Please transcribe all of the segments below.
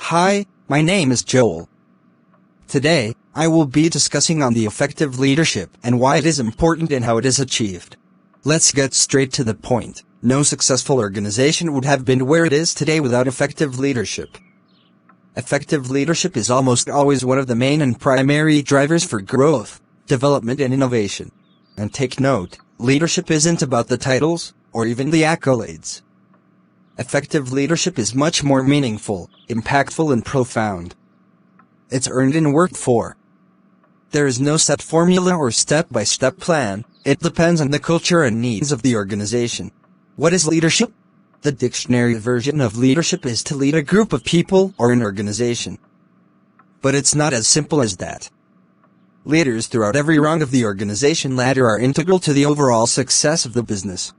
Hi, my name is Joel. Today, I will be discussing on the effective leadership and why it is important and how it is achieved. Let's get straight to the point. No successful organization would have been where it is today without effective leadership. Effective leadership is almost always one of the main and primary drivers for growth, development and innovation. And take note, leadership isn't about the titles, or even the accolades. Effective leadership is much more meaningful, impactful and profound. It's earned and worked for. There is no set formula or step-by-step plan, it depends on the culture and needs of the organization. What is leadership? The dictionary version of leadership is to lead a group of people or an organization. But it's not as simple as that. Leaders throughout every rung of the organization ladder are integral to the overall success of the business.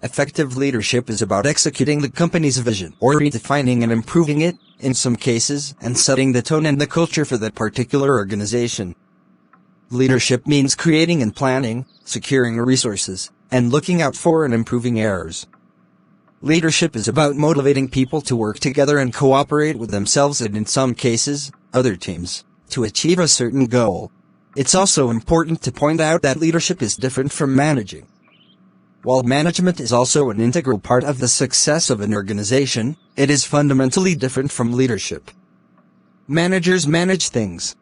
Effective leadership is about executing the company's vision or redefining and improving it, in some cases, and setting the tone and the culture for that particular organization. Leadership means creating and planning, securing resources, and looking out for and improving errors. Leadership is about motivating people to work together and cooperate with themselves and, in some cases, other teams, to achieve a certain goal. It's also important to point out that leadership is different from managing. While management is also an integral part of the success of an organization, it is fundamentally different from leadership. Managers manage things.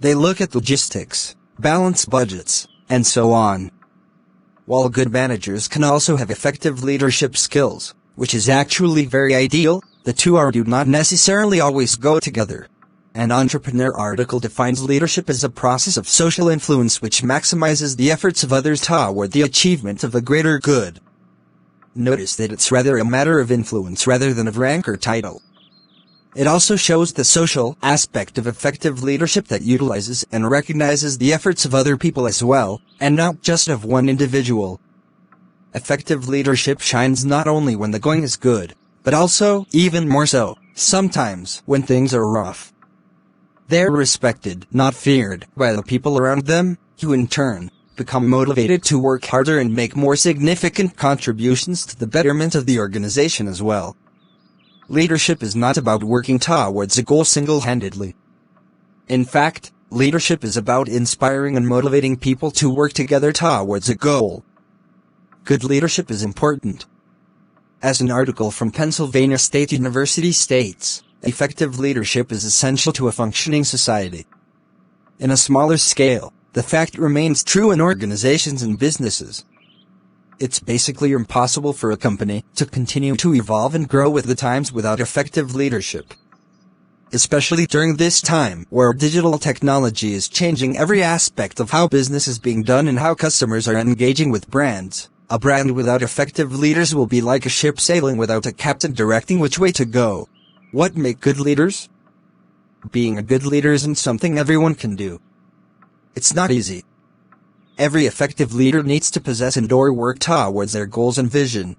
They look at logistics, balance budgets, and so on. While good managers can also have effective leadership skills, which is actually very ideal, the two do not necessarily always go together. An Entrepreneur article defines leadership as a process of social influence which maximizes the efforts of others toward the achievement of a greater good. Notice that it's rather a matter of influence rather than of rank or title. It also shows the social aspect of effective leadership that utilizes and recognizes the efforts of other people as well, and not just of one individual. Effective leadership shines not only when the going is good, but also, even more so, sometimes when things are rough. They're respected, not feared, by the people around them, who in turn, become motivated to work harder and make more significant contributions to the betterment of the organization as well. Leadership is not about working towards a goal single-handedly. In fact, leadership is about inspiring and motivating people to work together towards a goal. Good leadership is important. As an article from Pennsylvania State University states, effective leadership is essential to a functioning society. In a smaller scale, the fact remains true in organizations and businesses. It's basically impossible for a company to continue to evolve and grow with the times without effective leadership. Especially during this time where digital technology is changing every aspect of how business is being done and how customers are engaging with brands. A brand without effective leaders will be like a ship sailing without a captain directing which way to go. What make good leaders? Being a good leader isn't something everyone can do. It's not easy. Every effective leader needs to possess and/or work towards their goals and vision.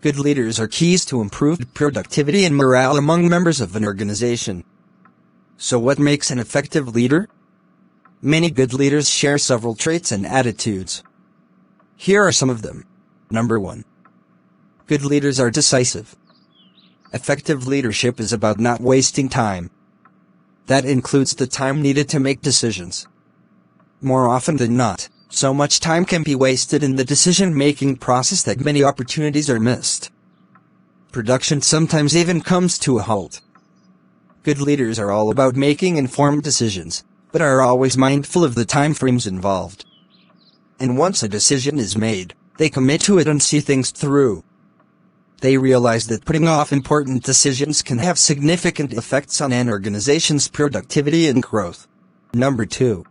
Good leaders are keys to improved productivity and morale among members of an organization. So what makes an effective leader? Many good leaders share several traits and attitudes. Here are some of them. Number 1. Good leaders are decisive. Effective leadership is about not wasting time. That includes the time needed to make decisions. More often than not, so much time can be wasted in the decision-making process that many opportunities are missed. Production sometimes even comes to a halt. Good leaders are all about making informed decisions, but are always mindful of the time frames involved. And once a decision is made, they commit to it and see things through. They realize that putting off important decisions can have significant effects on an organization's productivity and growth. Number 2.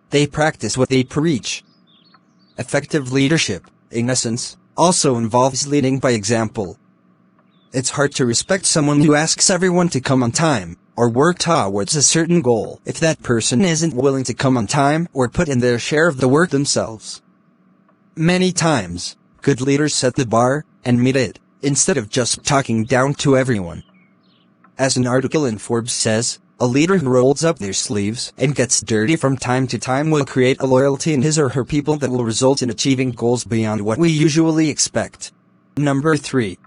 They practice what they preach. Effective leadership, in essence, also involves leading by example. It's hard to respect someone who asks everyone to come on time, or work towards a certain goal, if that person isn't willing to come on time or put in their share of the work themselves. Many times, good leaders set the bar, and meet it, instead of just talking down to everyone. As an article in Forbes says, a leader who rolls up their sleeves and gets dirty from time to time will create a loyalty in his or her people that will result in achieving goals beyond what we usually expect. Number 3.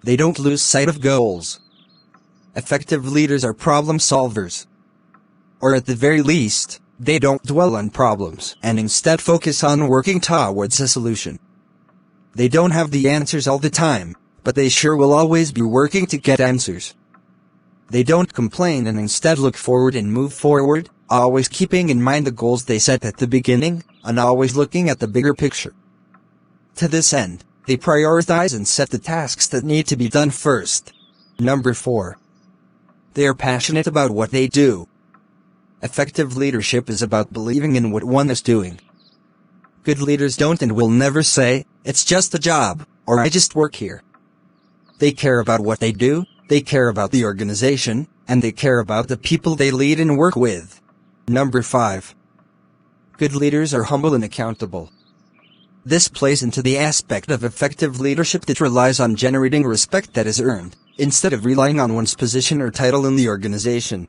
They don't lose sight of goals. Effective leaders are problem solvers. Or at the very least, they don't dwell on problems and instead focus on working towards a solution. They don't have the answers all the time, but they sure will always be working to get answers. They don't complain and instead look forward and move forward, always keeping in mind the goals they set at the beginning, and always looking at the bigger picture. To this end, they prioritize and set the tasks that need to be done first. Number 4. They are passionate about what they do. Effective leadership is about believing in what one is doing. Good leaders don't and will never say, "It's just a job," or "I just work here." They care about what they do, they care about the organization, and they care about the people they lead and work with. Number 5. Good leaders are humble and accountable. This plays into the aspect of effective leadership that relies on generating respect that is earned, instead of relying on one's position or title in the organization.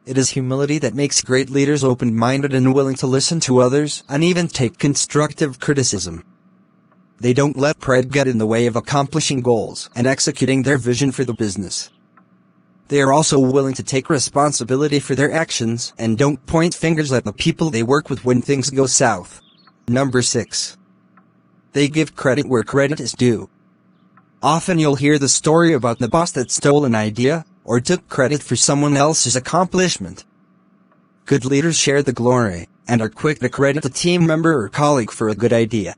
It is humility that makes great leaders open-minded and willing to listen to others and even take constructive criticism. They don't let pride get in the way of accomplishing goals and executing their vision for the business. They are also willing to take responsibility for their actions and don't point fingers at the people they work with when things go south. Number 6. They give credit where credit is due. Often you'll hear the story about the boss that stole an idea or took credit for someone else's accomplishment. Good leaders share the glory and are quick to credit a team member or colleague for a good idea.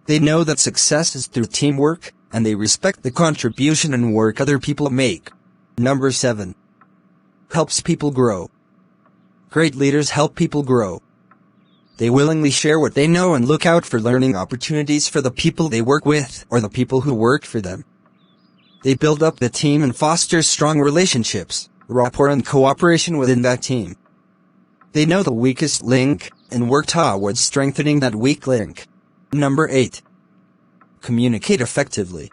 They know that success is through teamwork, and they respect the contribution and work other people make. Number 7. Helps people grow. Great leaders help people grow. They willingly share what they know and look out for learning opportunities for the people they work with or the people who work for them. They build up the team and foster strong relationships, rapport and cooperation within that team. They know the weakest link and work towards strengthening that weak link. Number 8. Communicate effectively.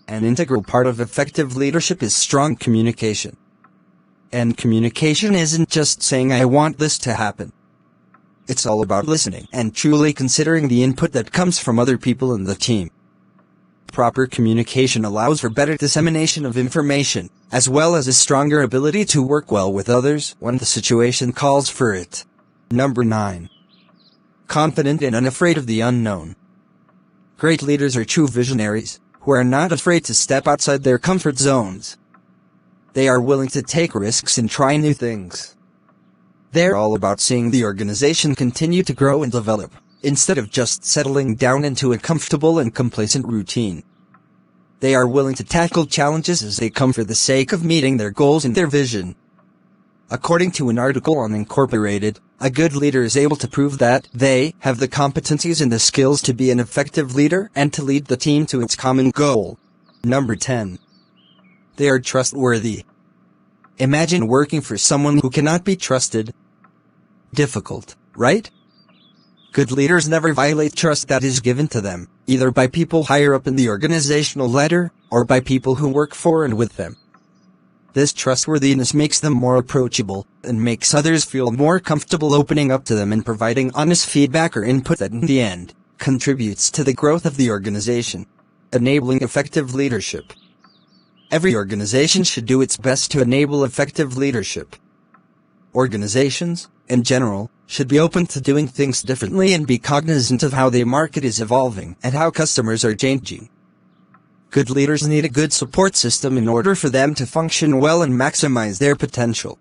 An integral part of effective leadership is strong communication. And communication isn't just saying "I want this to happen." It's all about listening and truly considering the input that comes from other people in the team. Proper communication allows for better dissemination of information, as well as a stronger ability to work well with others when the situation calls for it. Number 9. Confident and unafraid of the unknown. Great leaders are true visionaries, who are not afraid to step outside their comfort zones. They are willing to take risks and try new things. They're all about seeing the organization continue to grow and develop, instead of just settling down into a comfortable and complacent routine. They are willing to tackle challenges as they come for the sake of meeting their goals and their vision. According to an article on Incorporated, a good leader is able to prove that they have the competencies and the skills to be an effective leader and to lead the team to its common goal. Number 10. They are trustworthy. Imagine working for someone who cannot be trusted. Difficult, right? Good leaders never violate trust that is given to them, either by people higher up in the organizational ladder, or by people who work for and with them. This trustworthiness makes them more approachable, and makes others feel more comfortable opening up to them and providing honest feedback or input that in the end, contributes to the growth of the organization. Enabling effective leadership. Every organization should do its best to enable effective leadership. Organizations, in general, should be open to doing things differently and be cognizant of how their market is evolving and how customers are changing. Good leaders need a good support system in order for them to function well and maximize their potential.